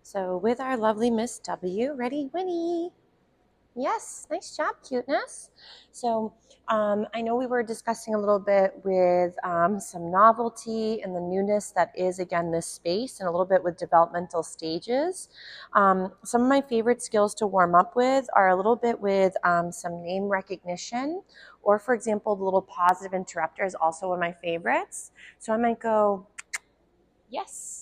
So with our lovely Miss W, ready, Winnie? Yes, nice job, cuteness. So I know we were discussing a little bit with some novelty and the newness that is, again, this space, and a little bit with developmental stages. Some of my favorite skills to warm up with are a little bit with some name recognition, or for example, the little positive interrupter is also one of my favorites. So I might go, yes.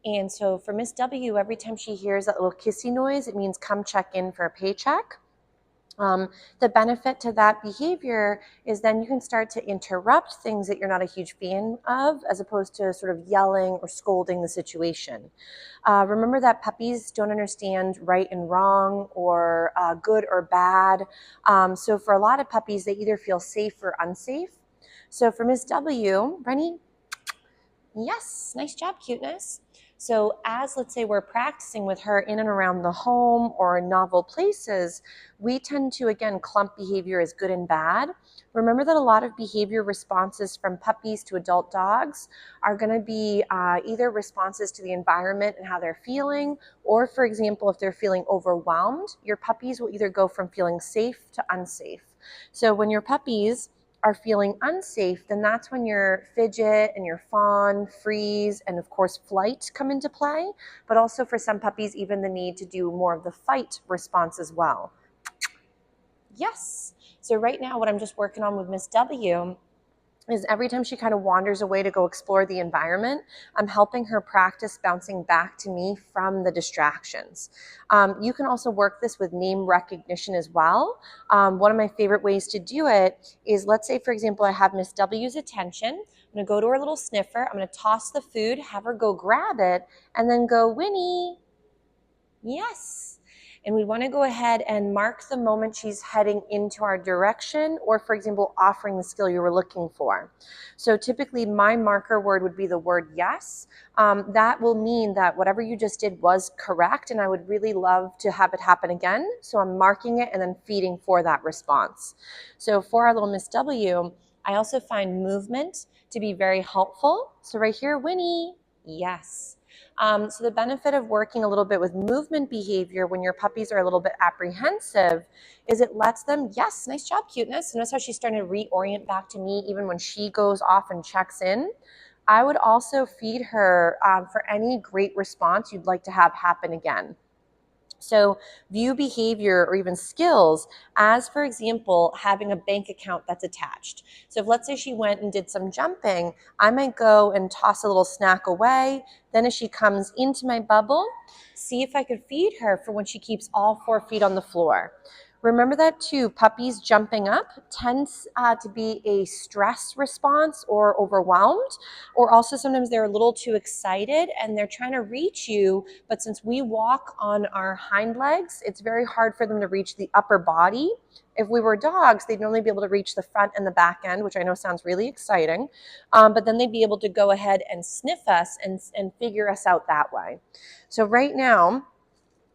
And so for Miss W, every time she hears that little kissy noise, it means come check in for a paycheck. The benefit to that behavior is then you can start to interrupt things that you're not a huge fan of, as opposed to sort of yelling or scolding the situation. Remember that puppies don't understand right and wrong, or good or bad. So for a lot of puppies, they either feel safe or unsafe. So for Miss W, Rennie, yes, nice job, cuteness. So as, let's say, we're practicing with her in and around the home or in novel places, we tend to, again, clump behavior as good and bad. Remember that a lot of behavior responses from puppies to adult dogs are going to be either responses to the environment and how they're feeling, or, for example, if they're feeling overwhelmed, your puppies will either go from feeling safe to unsafe. So when your puppies are feeling unsafe, then that's when your fidget and your fawn, freeze, and of course flight come into play. But also for some puppies, even the need to do more of the fight response as well. Yes. So right now what I'm just working on with Miss W is every time she kind of wanders away to go explore the environment, I'm helping her practice bouncing back to me from the distractions. You can also work this with name recognition as well. One of my favorite ways to do it is, let's say, for example, I have Miss W's attention. I'm going to go to her little sniffer. I'm going to toss the food, have her go grab it, and then go, Winnie. Yes. And we want to go ahead and mark the moment she's heading into our direction, or, for example, offering the skill you were looking for. So typically my marker word would be the word yes. That will mean that whatever you just did was correct, and I would really love to have it happen again. So I'm marking it and then feeding for that response. So for our little Miss W, I also find movement to be very helpful. So right here, Winnie, yes. So the benefit of working a little bit with movement behavior when your puppies are a little bit apprehensive is it lets them, yes, nice job, cuteness. Notice how she's starting to reorient back to me even when she goes off and checks in. I would also feed her for any great response you'd like to have happen again. So view behavior or even skills as, for example, having a bank account that's attached. So if, let's say, she went and did some jumping, I might go and toss a little snack away. Then as she comes into my bubble, see if I could feed her for when she keeps all 4 feet on the floor. Remember that too, puppies jumping up tends to be a stress response or overwhelmed, or also sometimes they're a little too excited and they're trying to reach you, but since we walk on our hind legs, it's very hard for them to reach the upper body. If we were dogs, they'd only be able to reach the front and the back end, which I know sounds really exciting, but then they'd be able to go ahead and sniff us and figure us out that way. So right now,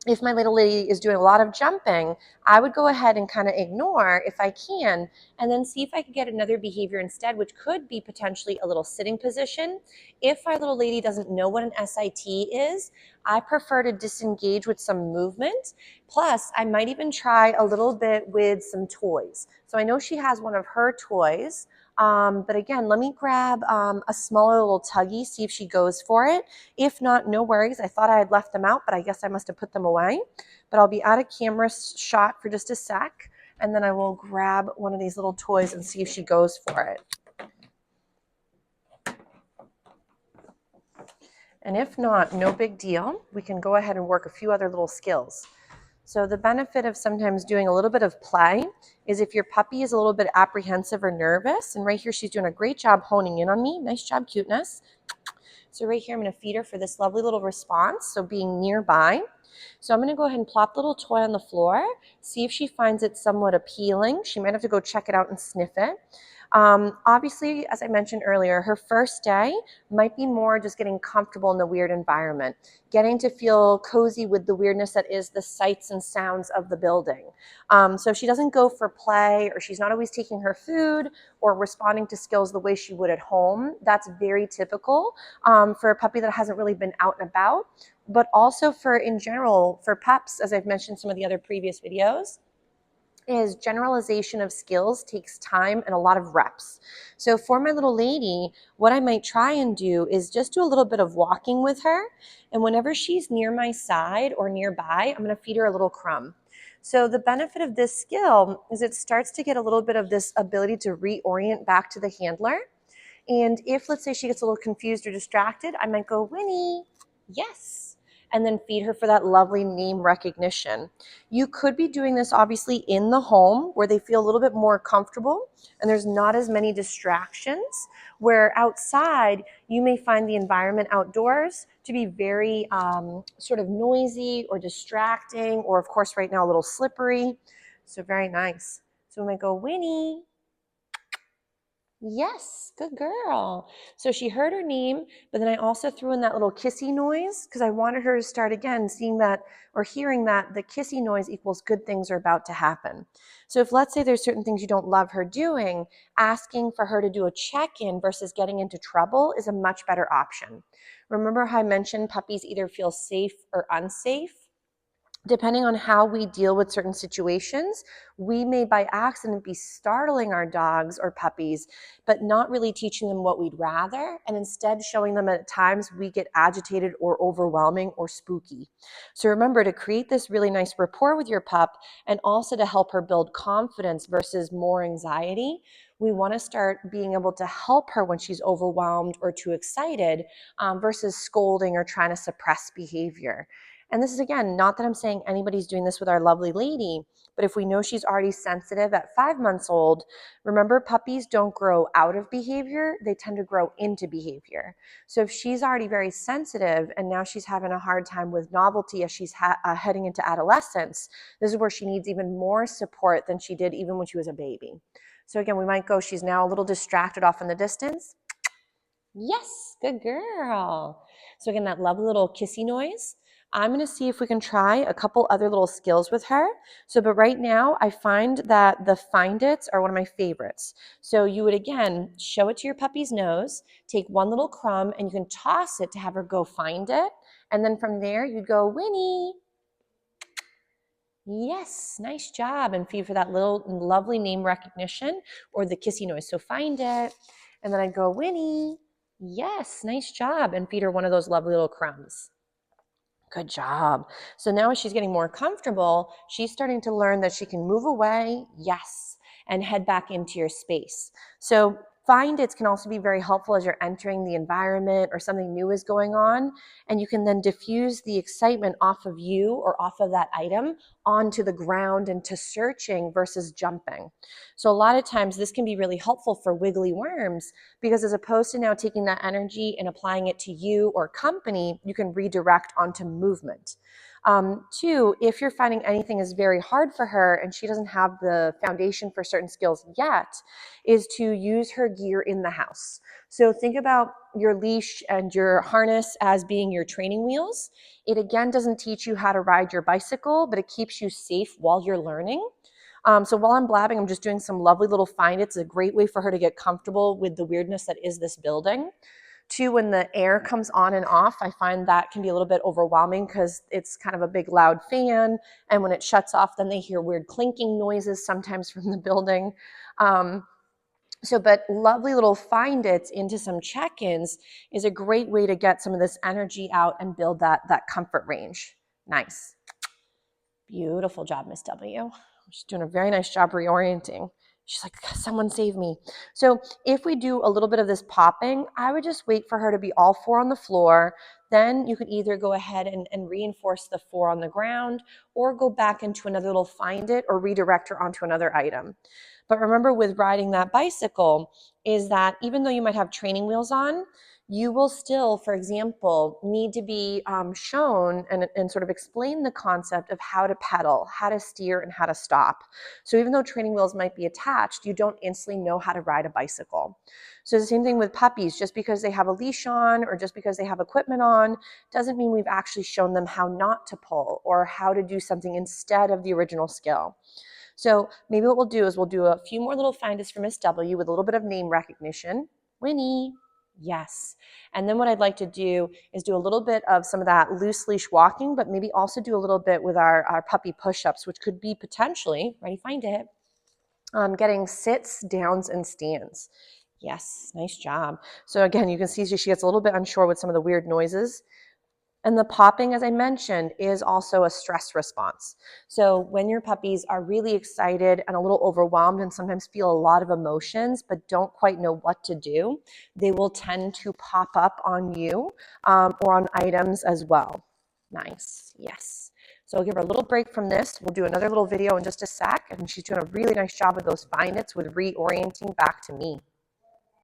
if my little lady is doing a lot of jumping, I would go ahead and kind of ignore if I can, and then see if I could get another behavior instead, which could be potentially a little sitting position. If our little lady doesn't know what an SIT is, I prefer to disengage with some movement. Plus, I might even try a little bit with some toys. So I know she has one of her toys. But again, let me grab a smaller little tuggy, see if she goes for it. If not, no worries. I thought I had left them out, but I guess I must have put them away. But I'll be out of camera shot for just a sec, and then I will grab one of these little toys and see if she goes for it. And if not, no big deal. We can go ahead and work a few other little skills. So the benefit of sometimes doing a little bit of play is if your puppy is a little bit apprehensive or nervous, and right here she's doing a great job honing in on me. Nice job, cuteness. So right here I'm going to feed her for this lovely little response, so being nearby. So I'm going to go ahead and plop the little toy on the floor, see if she finds it somewhat appealing. She might have to go check it out and sniff it. Obviously, as I mentioned earlier, her first day might be more just getting comfortable in the weird environment, getting to feel cozy with the weirdness that is the sights and sounds of the building. So if she doesn't go for play, or she's not always taking her food or responding to skills the way she would at home, that's very typical for a puppy that hasn't really been out and about. But also for, in general, for pups, as I've mentioned in some of the other previous videos, is generalization of skills takes time and a lot of reps. So for my little lady, what I might try and do is just do a little bit of walking with her. And whenever she's near my side or nearby, I'm going to feed her a little crumb. So the benefit of this skill is it starts to get a little bit of this ability to reorient back to the handler. And if, let's say, she gets a little confused or distracted, I might go, Winnie, yes, and then feed her for that lovely name recognition. You could be doing this obviously in the home where they feel a little bit more comfortable and there's not as many distractions, where outside you may find the environment outdoors to be very sort of noisy or distracting, or of course right now a little slippery. So very nice. So we might go, Winnie, yes, good girl. So she heard her name, but then I also threw in that little kissy noise because I wanted her to start again seeing that or hearing that the kissy noise equals good things are about to happen. So if, let's say, there's certain things you don't love her doing, asking for her to do a check-in versus getting into trouble is a much better option. Remember how I mentioned puppies either feel safe or unsafe? Depending on how we deal with certain situations, we may by accident be startling our dogs or puppies, but not really teaching them what we'd rather, and instead showing them at times we get agitated or overwhelming or spooky. So remember to create this really nice rapport with your pup, and also to help her build confidence versus more anxiety. We want to start being able to help her when she's overwhelmed or too excited versus scolding or trying to suppress behavior. And this is, again, not that I'm saying anybody's doing this with our lovely lady, but if we know she's already sensitive at 5 months old, remember, puppies don't grow out of behavior, they tend to grow into behavior. So if she's already very sensitive and now she's having a hard time with novelty as she's heading into adolescence, this is where she needs even more support than she did even when she was a baby. So again, we might go, she's now a little distracted off in the distance. Yes, good girl. So again, that lovely little kissy noise. I'm going to see if we can try a couple other little skills with her. So, but right now I find that the find its are one of my favorites. So you would, again, show it to your puppy's nose, take one little crumb, and you can toss it to have her go find it. And then from there, you'd go, Winnie. Yes, nice job. And feed for that little lovely name recognition or the kissy noise. So find it. And then I'd go, Winnie. Yes, nice job. And feed her one of those lovely little crumbs. Good job. So now as she's getting more comfortable, she's starting to learn that she can move away, yes, and head back into your space. So find its can also be very helpful as you're entering the environment or something new is going on, and you can then diffuse the excitement off of you or off of that item onto the ground and to searching versus jumping. So a lot of times this can be really helpful for wiggly worms, because as opposed to now taking that energy and applying it to you or company, you can redirect onto movement. Two, if you're finding anything is very hard for her and she doesn't have the foundation for certain skills yet, is to use her gear in the house. So think about your leash and your harness as being your training wheels. It again doesn't teach you how to ride your bicycle, but it keeps you safe while you're learning. So while I'm blabbing, I'm just doing some lovely little find its. It's a great way for her to get comfortable with the weirdness that is this building. Two, when the air comes on and off, I find that can be a little bit overwhelming because it's kind of a big loud fan. And when it shuts off, then they hear weird clinking noises sometimes from the building. But lovely little find its into some check-ins is a great way to get some of this energy out and build that comfort range. Nice. Beautiful job, Miss W. She's doing a very nice job reorienting. She's like, someone save me. So if we do a little bit of this popping, I would just wait for her to be all four on the floor. Then you could either go ahead and reinforce the four on the ground, or go back into another little find it, or redirect her onto another item. But remember, with riding that bicycle, is that even though you might have training wheels on, you will still, for example, need to be shown and sort of explain the concept of how to pedal, how to steer, and how to stop. So even though training wheels might be attached, you don't instantly know how to ride a bicycle. So the same thing with puppies. Just because they have a leash on or just because they have equipment on doesn't mean we've actually shown them how not to pull or how to do something instead of the original skill. So maybe what we'll do is we'll do a few more little find us for Miss W with a little bit of name recognition. Winnie. Yes. And then what I'd like to do is do a little bit of some of that loose leash walking, but maybe also do a little bit with our puppy push-ups, which could be potentially, ready, find it, getting sits, downs, and stands. Yes, nice job. So again, you can see she gets a little bit unsure with some of the weird noises. And the popping, as I mentioned, is also a stress response. So when your puppies are really excited and a little overwhelmed and sometimes feel a lot of emotions but don't quite know what to do, they will tend to pop up on you or on items as well. Nice, yes. So I'll give her a little break from this. We'll do another little video in just a sec, and she's doing a really nice job with those find its with reorienting back to me.